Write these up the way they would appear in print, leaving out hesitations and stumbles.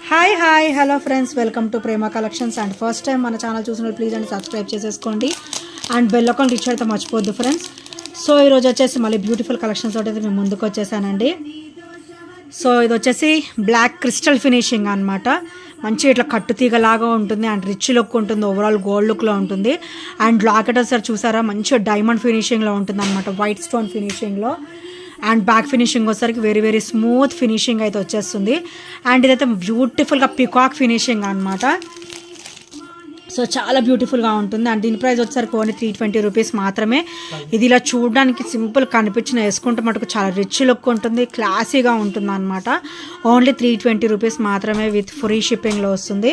Hi hello friends, welcome to Prema collections. And first time మన channel చూసినప్పుడు please అండి subscribe చేసేసుకోండి and bell icon click చేయడం మర్చిపోద్దు ఫ్రెండ్స్. సో ఈరోజు వచ్చేసి మళ్ళీ బ్యూటిఫుల్ కలెక్షన్స్ తోటి మేము ముందుకు వచ్చేసానండి. సో ఇది వచ్చేసి బ్లాక్ క్రిస్టల్ ఫినిషింగ్ అనమాట. మంచి ఇట్లా కట్టుతీగలాగా ఉంటుంది అండ్ రిచ్ లుక్ ఉంటుంది, ఓవరాల్ గోల్డ్ లుక్లో ఉంటుంది. అండ్ లాకెట్ సార్ చూసారా, మంచిగా డైమండ్ ఫినిషింగ్లో ఉంటుంది అనమాట, వైట్ స్టోన్ ఫినిషింగ్లో. అండ్ బ్యాక్ ఫినిషింగ్ వచ్చేసరికి వెరీ స్మూత్ ఫినిషింగ్ అయితే వచ్చేస్తుంది. అండ్ ఇదైతే బ్యూటిఫుల్గా పికాక్ ఫినిషింగ్ అనమాట. సో చాలా బ్యూటిఫుల్గా ఉంటుంది. అండ్ దీని ప్రైస్ వచ్చేసరికి ఓన్లీ 320 రూపీస్ మాత్రమే. ఇది ఇలా చూడడానికి సింపుల్ కనిపించిన, వేసుకుంటే మటుకు చాలా రిచ్ లుక్ ఉంటుంది, క్లాసీగా ఉంటుంది అనమాట. ఓన్లీ 320 రూపీస్ మాత్రమే విత్ ఫ్రీ షిప్పింగ్లో వస్తుంది.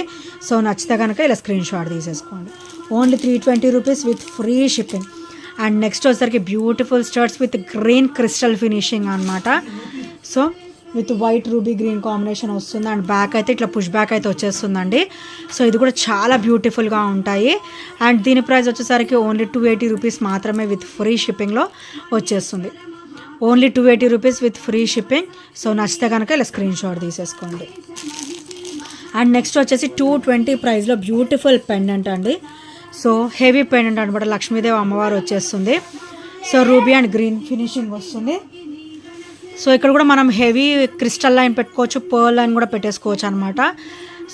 సో నచ్చితే కనుక ఇలా స్క్రీన్ షాట్ తీసేసుకోండి. Only 320 rupees with free shipping. And next వచ్చేసరికి beautiful studs with green crystal finishing అనమాట. So with white ruby green combination వస్తుంది. అండ్ బ్యాక్ అయితే ఇట్లా పుష్ బ్యాక్ అయితే వచ్చేస్తుందండి. సో ఇది కూడా చాలా బ్యూటిఫుల్గా ఉంటాయి. అండ్ దీని ప్రైస్ వచ్చేసరికి ఓన్లీ 280 రూపీస్ మాత్రమే విత్ ఫ్రీ షిప్పింగ్లో వచ్చేస్తుంది. Only 280 rupees with free shipping. So నచ్చితే కనుక ఇలా స్క్రీన్ షాట్ తీసేసుకోండి. అండ్ నెక్స్ట్ వచ్చేసి 220 ప్రైస్లో బ్యూటిఫుల్ పెండెంట్ అండి. సో హెవీ పెండెంట్ అనమాట, లక్ష్మీదేవి అమ్మవారు వచ్చేస్తుంది. So ruby and green finishing వస్తుంది. సో ఇక్కడ కూడా మనం హెవీ క్రిస్టల్ లైన్ పెట్టుకోవచ్చు, పర్ల్ లైన్ కూడా పెట్టేసుకోవచ్చు అనమాట.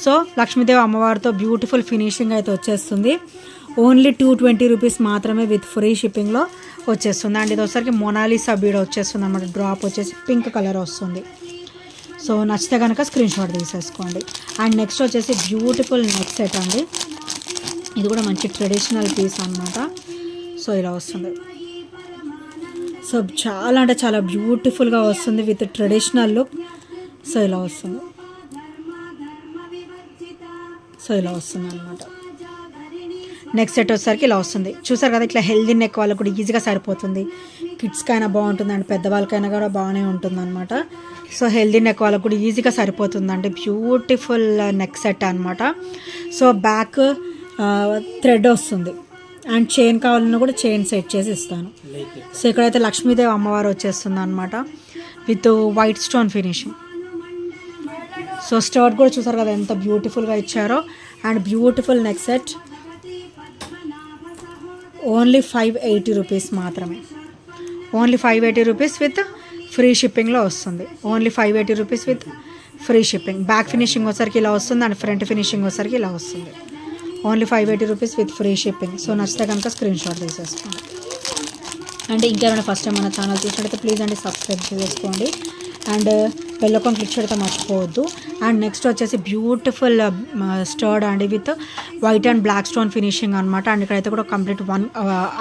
సో లక్ష్మీదేవి అమ్మవారితో బ్యూటిఫుల్ ఫినిషింగ్ అయితే వచ్చేస్తుంది. ఓన్లీ 220 రూపీస్ మాత్రమే విత్ ఫ్రీ షిప్పింగ్లో వచ్చేస్తుంది. అండ్ ఇది వచ్చేసరికి మొనాలిసా బీడ్ వచ్చేస్తుంది అనమాట, డ్రాప్ వచ్చేసి పింక్ కలర్ వస్తుంది. సో నచ్చితే కనుక స్క్రీన్ షాట్ తీసేసుకోండి. అండ్ నెక్స్ట్ వచ్చేసి బ్యూటిఫుల్ నెక్ సెట్ అండి. ఇది కూడా మంచి ట్రెడిషనల్ పీస్ అనమాట. సో ఇలా వస్తుంది. సో చాలా అంటే చాలా బ్యూటిఫుల్గా వస్తుంది విత్ ట్రెడిషనల్ లుక్. సో ఇలా వస్తుంది. సో ఇలా వస్తుంది అనమాట. నెక్స్ట్ సెట్ వచ్చేసరికి ఇలా వస్తుంది. చూసారు కదా, ఇట్లా హెల్దీ నెక్ వాళ్ళకి కూడా ఈజీగా సరిపోతుంది. కిడ్స్కి అయినా బాగుంటుంది అండ్ పెద్దవాళ్ళకైనా కూడా బాగానే ఉంటుంది అనమాట. సో హెల్దీ నెక్ వాళ్ళకి కూడా ఈజీగా సరిపోతుంది అంటే బ్యూటిఫుల్ నెక్ సెట్ అనమాట. సో బ్యాక్ థ్రెడ్ వస్తుంది అండ్ చైన్ కావాలన్నా కూడా చైన్ సెట్ చేసి ఇస్తాను. సో ఇక్కడైతే లక్ష్మీదేవి అమ్మవారు వచ్చేస్తుంది అనమాట with white stone finishing. So studs కూడా చూసారు కదా ఎంత బ్యూటిఫుల్గా ఇచ్చారో. And beautiful neck set only 580 rupees మాత్రమే. ఓన్లీ 580 రూపీస్ విత్ ఫ్రీ షిప్పింగ్లో వస్తుంది. Only 580 rupees with free shipping. Back finishing వచ్చరికి ఇలా వస్తుంది అండ్ ఫ్రంట్ ఫినిషింగ్ వచ్చరికి ఇలా వస్తుంది. Only 580 rupees with free shipping. So నచ్చితే కనుక స్క్రీన్ షాట్ తీసేసుకోండి. అండ్ ఇంకేమైనా ఫస్ట్ టైం మన ఛానల్ చూసినట్టయితే ప్లీజ్ అండి సబ్స్క్రైబ్ చేసుకోండి అండ్ బెల్ ఐకాన్ క్లిక్ చేయడం మర్చిపోవద్దు. అండ్ నెక్స్ట్ వచ్చేసి బ్యూటిఫుల్ స్టర్డ్ అండి with white and black stone finishing అనమాట. అండ్ ఇక్కడైతే కూడా కంప్లీట్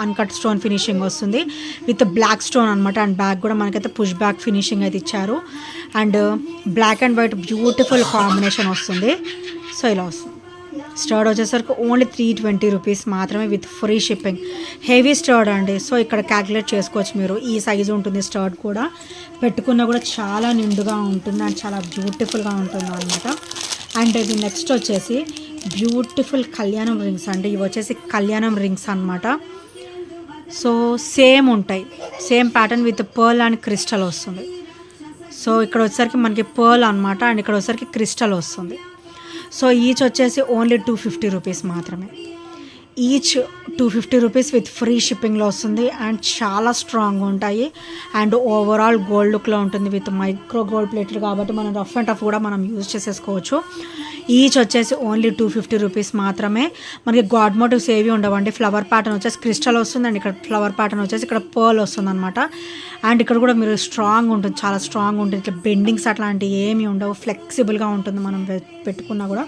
అన్కట్ స్టోన్ ఫినిషింగ్ వస్తుంది విత్ బ్లాక్ స్టోన్ అనమాట. అండ్ బ్యాక్ కూడా మనకైతే పుష్ బ్యాక్ ఫినిషింగ్ అయితే ఇచ్చారు. And black and white beautiful combination వస్తుంది. సో ఇలా వస్తుంది. స్టర్డ్ వచ్చేసరికి ఓన్లీ 320 రూపీస్ మాత్రమే with free shipping. Heavy stud అండి. సో ఇక్కడ క్యాలిక్యులేట్ చేసుకోవచ్చు మీరు, ఈ సైజు ఉంటుంది స్టర్డ్ కూడా. పెట్టుకున్నా కూడా చాలా నిండుగా ఉంటుంది అండ్ చాలా బ్యూటిఫుల్గా ఉంటుంది అనమాట. అండ్ ఇది నెక్స్ట్ వచ్చేసి బ్యూటిఫుల్ కళ్యాణం రింగ్స్ అండి. ఇవి వచ్చేసి కళ్యాణం రింగ్స్ అనమాట. సో సేమ్ ఉంటాయి, same pattern with pearl and crystal వస్తుంది. సో ఇక్కడ వచ్చేసరికి మనకి పర్ల్ అనమాట అండ్ ఇక్కడ వచ్చేసరికి క్రిస్టల్ వస్తుంది. సో ఈచ్ వచ్చేసి ఓన్లీ 250 రూపీస్ మాత్రమే. ఈచ్ 250 రూపీస్ విత్ ఫ్రీ షిప్పింగ్లో వస్తుంది. అండ్ చాలా స్ట్రాంగ్ ఉంటాయి అండ్ ఓవరాల్ గోల్డ్ లుక్లో ఉంటుంది విత్ మైక్రో గోల్డ్ ప్లేటెడ్ కాబట్టి మనం రఫ్ అండ్ టఫ్ కూడా మనం యూజ్ చేసేసుకోవచ్చు. ఈచ్ వచ్చేసి ఓన్లీ 250 రూపీస్ మాత్రమే. మనకి గాడ్ మోటివ్స్ ఏవి ఉండవండి. ఫ్లవర్ ప్యాటర్న్ వచ్చేసి క్రిస్టల్ వస్తుంది అండ్ ఇక్కడ ఫ్లవర్ ప్యాటర్న్ వచ్చేసి ఇక్కడ పర్ల్ వస్తుంది అనమాట. అండ్ ఇక్కడ కూడా మీరు స్ట్రాంగ్ ఉంటుంది, చాలా స్ట్రాంగ్ ఉంటుంది. ఇట్లా బెండింగ్స్ అట్లాంటివి ఏమీ ఉండవు, ఫ్లెక్సిబుల్గా ఉంటుంది మనం పెట్టుకున్నా కూడా.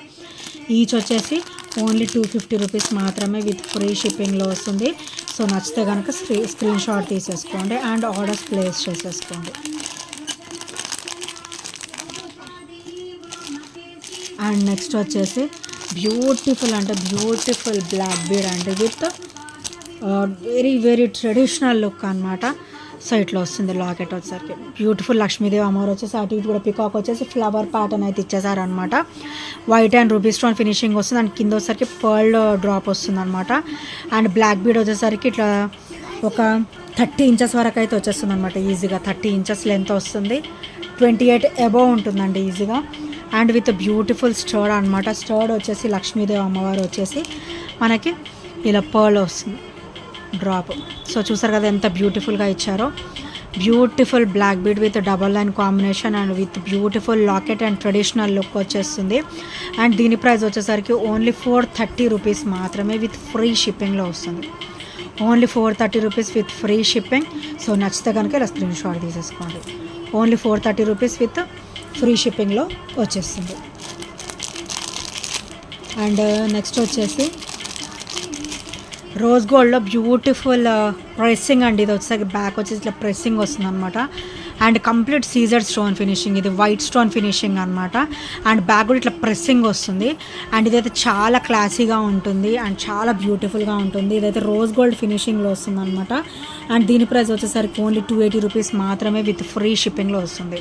ఈచ్ వచ్చేసి ఓన్లీ 250 రూపీస్ మాత్రమే విత్ ఫ్రీ షిప్పింగ్లో వస్తుంది. సో నచ్చితే కనుక స్క్రీన్ షాట్ తీసేసుకోండి అండ్ ఆర్డర్స్ ప్లేస్ చేసేసుకోండి. అండ్ నెక్స్ట్ వచ్చేసి బ్యూటిఫుల్ అంటే బ్యూటిఫుల్ బ్లాక్ బీడ్ అంటే విత్ వెరీ ట్రెడిషనల్ లుక్ అనమాట. సో ఇట్లా వస్తుంది లాకెట్ వచ్చేసరికి. బ్యూటిఫుల్ లక్ష్మీదేవి అమ్మవారు వచ్చేసి అటు ఇటు కూడా పికాక్ వచ్చేసి ఫ్లవర్ ప్యాటర్న్ అయితే ఇచ్చేసారనమాట. White and ruby stone finishing వస్తుంది అండ్ కింద వచ్చేసరికి పర్ల్ డ్రాప్ వస్తుంది అనమాట. అండ్ బ్లాక్ బీడ్ వచ్చేసరికి ఇట్లా ఒక 30 ఇంచెస్ వరకు అయితే వచ్చేస్తుంది అనమాట. ఈజీగా 30 ఇంచెస్ లెంత్ వస్తుంది. 28 అబోవ్ ఉంటుందండి ఈజీగా. అండ్ విత్ బ్యూటిఫుల్ స్టర్డ్ అనమాట. స్టర్డ్ వచ్చేసి లక్ష్మీదేవి అమ్మవారు వచ్చేసి మనకి ఇలా పర్ల్ వస్తుంది డ్రాప్. సో చూసారు కదా ఎంత బ్యూటిఫుల్గా ఇచ్చారో. Beautiful black bead with double line combination and with beautiful locket and traditional look వచ్చేస్తుంది. అండ్ దీని ప్రైస్ వచ్చేసరికి ఓన్లీ 430 రూపీస్ మాత్రమే విత్ ఫ్రీ షిప్పింగ్లో వస్తుంది. Only 430 rupees with free shipping. So నచ్చితే కనుక ఇలా స్క్రీన్ షాట్ తీసేసుకోండి. ఓన్లీ 430 రూపీస్ విత్ ఫ్రీ షిప్పింగ్లో వచ్చేస్తుంది. అండ్ నెక్స్ట్ వచ్చేసి రోజ్ గోల్డ్లో బ్యూటిఫుల్ ప్రెస్సింగ్ అండి. ఇది వచ్చేసరికి బ్యాక్ వచ్చేసి ఇట్లా ప్రెస్సింగ్ వస్తుంది అనమాట. And complete CZ stone finishing, ఇది వైట్ స్టోన్ ఫినిషింగ్ అనమాట. అండ్ బ్యాక్ కూడా ఇట్లా ప్రెస్సింగ్ వస్తుంది. అండ్ ఇదైతే చాలా క్లాసీగా ఉంటుంది అండ్ చాలా బ్యూటిఫుల్గా ఉంటుంది. ఇదైతే రోజ్ గోల్డ్ ఫినిషింగ్లో వస్తుంది అనమాట. అండ్ దీని ప్రైస్ వచ్చేసరికి ఓన్లీ 280 రూపీస్ మాత్రమే విత్ ఫ్రీ షిప్పింగ్లో వస్తుంది.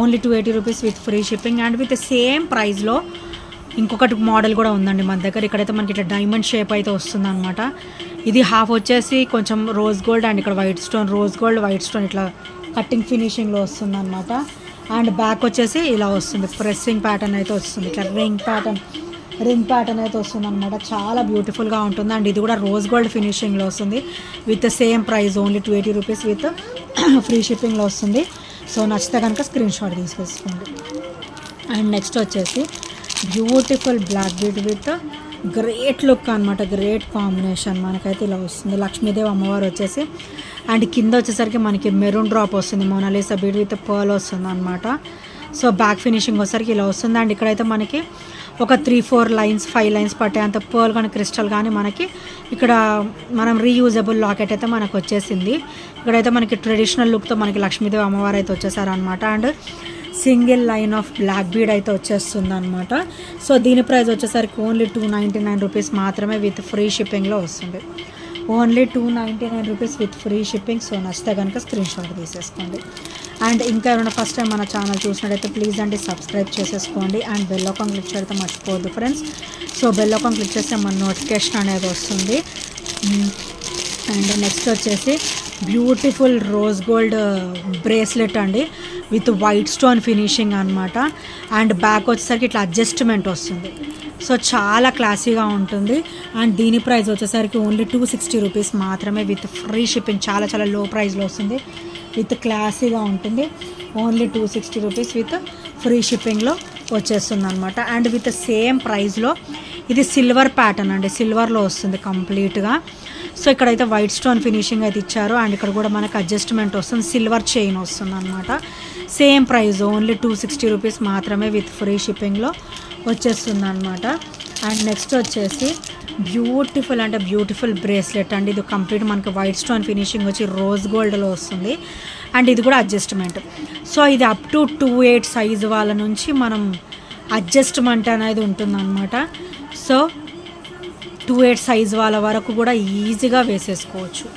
Only 280 rupees with free shipping. And with same ప్రైస్లో ఇంకొకటి మోడల్ కూడా ఉందండి మన దగ్గర. ఇక్కడైతే మనకి ఇట్లా డైమండ్ షేప్ అయితే వస్తుంది అనమాట. ఇది హాఫ్ వచ్చేసి కొంచెం రోజ్ గోల్డ్ అండ్ ఇక్కడ white stone, rose gold white stone ఇట్లా కట్టింగ్ ఫినిషింగ్లో వస్తుంది అనమాట. అండ్ బ్యాక్ వచ్చేసి ఇలా వస్తుంది, ప్రెస్సింగ్ ప్యాటర్న్ అయితే వస్తుంది, ఇట్లా రింగ్ ప్యాటర్న్ అయితే వస్తుంది అనమాట. చాలా బ్యూటిఫుల్గా ఉంటుంది. అండ్ ఇది కూడా రోజ్ గోల్డ్ ఫినిషింగ్లో వస్తుంది with same price only 280 rupees with free షిప్పింగ్లో వస్తుంది. సో నచ్చితే కనుక స్క్రీన్ షాట్ తీసేసుకోండి. అండ్ నెక్స్ట్ వచ్చేసి beautiful black bead with great look అనమాట, గ్రేట్ కాంబినేషన్ మనకైతే ఇలా వస్తుంది. లక్ష్మీదేవి అమ్మవారు వచ్చేసి అండ్ కింద వచ్చేసరికి మనకి మెరూన్ డ్రాప్ వస్తుంది, మోనాలిసా బీడ్ విత్ పర్ల్ వస్తుంది అనమాట. సో బ్యాక్ ఫినిషింగ్ వచ్చేసరికి ఇలా వస్తుంది. అండ్ ఇక్కడైతే మనకి ఒక 3-4 లైన్స్ 5 లైన్స్ పట్టే అంత పర్ల్ కానీ క్రిస్టల్ కానీ మనకి ఇక్కడ మనం రీయూజబుల్ లాకెట్ అయితే మనకు వచ్చేసింది. ఇక్కడైతే మనకి ట్రెడిషనల్ లుక్తో మనకి లక్ష్మీదేవి అమ్మవారు అయితే వచ్చేసారనమాట. And single line of black bead అయితే వచ్చేస్తుంది అనమాట. సో దీని ప్రైస్ వచ్చేసరికి ఓన్లీ 299 రూపీస్ మాత్రమే విత్ ఫ్రీ షిప్పింగ్లో వస్తుంది. Only 299 rupees with free shipping. So నచ్చితే కనుక స్క్రీన్ షాట్ తీసేసుకోండి. అండ్ ఇంకా ఏమైనా ఫస్ట్ టైం మన ఛానల్ చూసినట్టయితే ప్లీజ్ అండి సబ్స్క్రైబ్ చేసేసుకోండి. అండ్ బెల్ ఐకాన్ క్లిక్ చేయడం మర్చిపోవద్దు friends. So bell icon click చేస్తే మన నోటిఫికేషన్ అనేది వస్తుంది. అండ్ నెక్స్ట్ వచ్చేసి బ్యూటిఫుల్ రోజ్ గోల్డ్ బ్రేస్లెట్ అండి విత్ వైట్ స్టోన్ ఫినిషింగ్ అనమాట. అండ్ బ్యాక్ వచ్చేసరికి ఇట్లా అడ్జస్ట్మెంట్ వస్తుంది. సో చాలా క్లాసీగా ఉంటుంది. అండ్ దీని ప్రైస్ వచ్చేసరికి ఓన్లీ 260 రూపీస్ మాత్రమే విత్ ఫ్రీ షిప్పింగ్. చాలా చాలా లో ప్రైస్లో వస్తుంది, విత్ క్లాసీగా ఉంటుంది. ఓన్లీ 260 రూపీస్ విత్ ఫ్రీ షిప్పింగ్లో వచ్చేస్తుంది అనమాట. అండ్ విత్ సేమ్ ప్రైస్లో ఇది సిల్వర్ ప్యాటర్న్ అండి, సిల్వర్లో వస్తుంది కంప్లీట్గా. సో ఇక్కడైతే వైట్ స్టోన్ ఫినిషింగ్ అయితే ఇచ్చారు. అండ్ ఇక్కడ కూడా మనకు అడ్జస్ట్మెంట్ వస్తుంది, సిల్వర్ చైన్ వస్తుంది అనమాట. సేమ్ ప్రైస్ ఓన్లీ 260 రూపీస్ మాత్రమే విత్ ఫ్రీ షిప్పింగ్లో వచ్చేస్తుంది అనమాట. అండ్ నెక్స్ట్ వచ్చేసి బ్యూటిఫుల్ అంటే బ్యూటిఫుల్ బ్రేస్లెట్ అండి. ఇది కంప్లీట్ మనకి వైట్ స్టోన్ ఫినిషింగ్ వచ్చి రోజ్ గోల్డ్లో వస్తుంది. అండ్ ఇది కూడా అడ్జస్ట్మెంట్. సో ఇది అప్ టు 2/8 సైజు వాళ్ళ నుంచి మనం అడ్జస్ట్మెంట్ అనేది ఉంటుందన్నమాట. సో 2/8 సైజు వాళ్ళ వరకు కూడా ఈజీగా వేసేసుకోవచ్చు.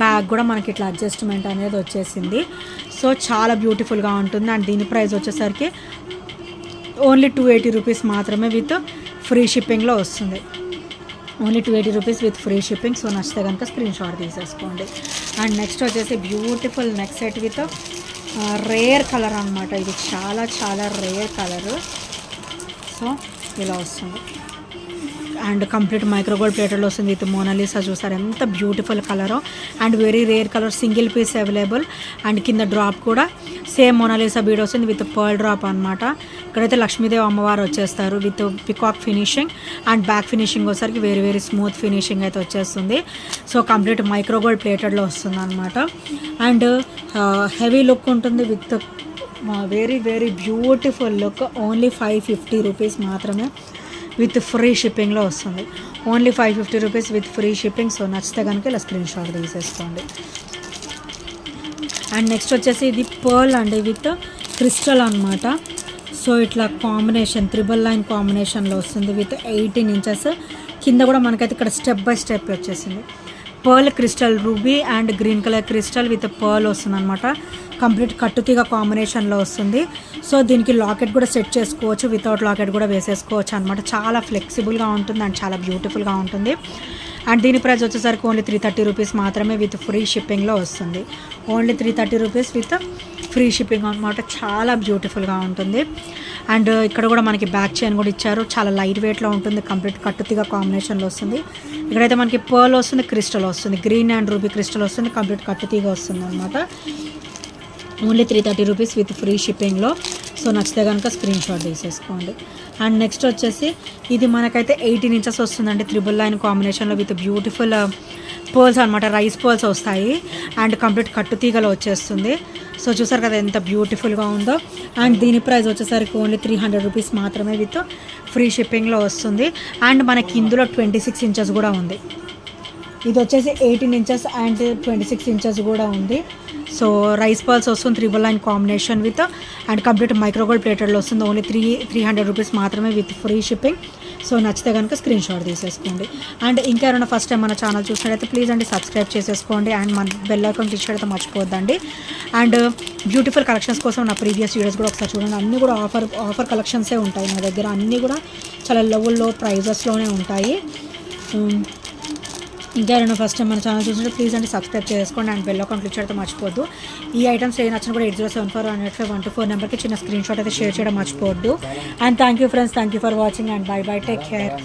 బ్యాగ్ కూడా మనకి ఇట్లా అడ్జస్ట్మెంట్ అనేది వచ్చేసింది. సో చాలా బ్యూటిఫుల్గా ఉంటుంది. అండ్ దీని ప్రైస్ వచ్చేసరికి ఓన్లీ 280 రూపీస్ మాత్రమే విత్ ఫ్రీ షిప్పింగ్లో వస్తుంది. Only 280 rupees with free shipping. So నచ్చితే కనుక స్క్రీన్ షాట్ తీసేసుకోండి. అండ్ నెక్స్ట్ వచ్చేసి beautiful neck set with rare colour అనమాట. ఇది చాలా చాలా రేర్ కలరు. సో ఇలా వస్తుంది. అండ్ కంప్లీట్ మైక్రోగోల్డ్ ప్లేటర్లో వస్తుంది విత్ మోనాలిసా. చూసారు ఎంత బ్యూటిఫుల్ కలరో. And very rare colour, single piece available. And కింద డ్రాప్ కూడా సేమ్ మోనాలిసా బీడ్ వస్తుంది విత్ పర్ల్ డ్రాప్ అనమాట. ఇక్కడైతే లక్ష్మీదేవి అమ్మవారు వచ్చేస్తారు with peacock finishing. And back finishing వచ్చేసరికి వెరీ వెరీ స్మూత్ ఫినిషింగ్ అయితే వచ్చేస్తుంది. సో కంప్లీట్ మైక్రోగోల్డ్ ప్లేటెడ్లో వస్తుంది అనమాట. అండ్ హెవీ లుక్ ఉంటుంది with very very beautiful look. Only 550 rupees మాత్రమే విత్ ఫ్రీ షిప్పింగ్లో వస్తుంది. Only 550 rupees with free shipping. So నచ్చితే కనుక ఇలా స్క్రీన్ షాట్ తీసేసుకోండి. అండ్ నెక్స్ట్ వచ్చేసి ఇది పర్ల్ అండి విత్ క్రిస్టల్ అనమాట. సో ఇట్లా కాంబినేషన్ 3 లైన్ కాంబినేషన్లో వస్తుంది విత్ 18 ఇంచెస్. కింద కూడా మనకైతే ఇక్కడ స్టెప్ బై స్టెప్ వచ్చేసింది. Pearl crystal, ruby and green colour crystal with pearl వస్తుంది అనమాట. కంప్లీట్ కట్టుతీగ కాంబినేషన్లో వస్తుంది. సో దీనికి లాకెట్ కూడా సెట్ చేసుకోవచ్చు, వితౌట్ లాకెట్ కూడా వేసేసుకోవచ్చు అనమాట. చాలా ఫ్లెక్సిబుల్గా ఉంటుంది అండ్ చాలా బ్యూటిఫుల్గా ఉంటుంది. అండ్ దీని ప్రైస్ వచ్చేసరికి ఓన్లీ 330 రూపీస్ మాత్రమే విత్ ఫ్రీ షిప్పింగ్లో వస్తుంది. Only 330 rupees with free shipping అనమాట. చాలా బ్యూటిఫుల్గా ఉంటుంది. అండ్ ఇక్కడ కూడా మనకి బ్యాక్ చైన్ కూడా ఇచ్చారు. చాలా లైట్ వెయిట్లో ఉంటుంది. కంప్లీట్ కట్టుతిగా కాంబినేషన్లో వస్తుంది. ఇక్కడైతే మనకి పర్ల్ వస్తుంది, క్రిస్టల్ వస్తుంది, గ్రీన్ అండ్ రూబీ క్రిస్టల్ వస్తుంది. కంప్లీట్ కట్టుతీగా వస్తుంది అనమాట. ఓన్లీ 330 రూపీస్ విత్ ఫ్రీ షిప్పింగ్లో. సో నచ్చితే కనుక స్క్రీన్ షాట్ తీసేసుకోండి. అండ్ నెక్స్ట్ వచ్చేసి ఇది మనకైతే 18 ఇంచెస్ వస్తుందండి. 3 లైన్ కాంబినేషన్లో విత్ బ్యూటిఫుల్ పర్ల్స్ అనమాట. రైస్ పర్ల్స్ వస్తాయి అండ్ కంప్లీట్ కట్టుతీగలో వచ్చేస్తుంది. సో చూసారు కదా ఎంత బ్యూటిఫుల్గా ఉందో. అండ్ దీని ప్రైస్ వచ్చేసరికి ఓన్లీ 300 రూపీస్ మాత్రమే విత్ ఫ్రీ షిప్పింగ్లో వస్తుంది. అండ్ మనకి ఇందులో 26 ఇంచెస్ కూడా ఉంది. ఇది వచ్చేసి 18 ఇంచెస్ అండ్ 26 ఇంచెస్ కూడా ఉంది. సో రైస్ పర్ల్స్ వస్తుంది 3 line combination with and complete micro gold ప్లేటెడ్లో వస్తుంది. ఓన్లీ 300 రూపీస్ మాత్రమే విత్ ఫ్రీ షిప్పింగ్. సో నచ్చితే కనుక స్క్రీన్ షాట్ తీసేసుకోండి. అండ్ ఇంకా ఎవరైనా ఫస్ట్ టైం మన ఛానల్ చూసినట్టయితే ప్లీజ్ అండి సబ్స్క్రైబ్ చేసేసుకోండి. అండ్ మన బెల్ ఐకాన్ క్లిక్ చేయడం మర్చిపోద్దండి. అండ్ బ్యూటిఫుల్ కలెక్షన్స్ కోసం నా ప్రీవియస్ వీడియోస్ కూడా ఒకసారి చూడండి. అన్నీ కూడా ఆఫర్ కలెక్షన్సే ఉంటాయి నా దగ్గర. అన్నీ కూడా చాలా లో ప్రైజెస్లోనే ఉంటాయి. ఇంకా ఎవరైనా ఫస్ట్ టైం మన ఛానల్ చూసినట్టు ప్లీజ్ అండి సబ్స్క్రైబ్ చేసుకోండి. అండ్ బెల్ ఐకాన్ క్లిక్ చేయడం మర్చిపోద్దు. ఈ ఐటమ్స్ ఏ నచ్చిన కూడా 8074185124 నెంబర్కి చిన్న స్క్రీన్ షాట్ అయితే షేర్ చేయడం మర్చిపోవద్దు. And thank you friends, thank you for watching and by by, take care.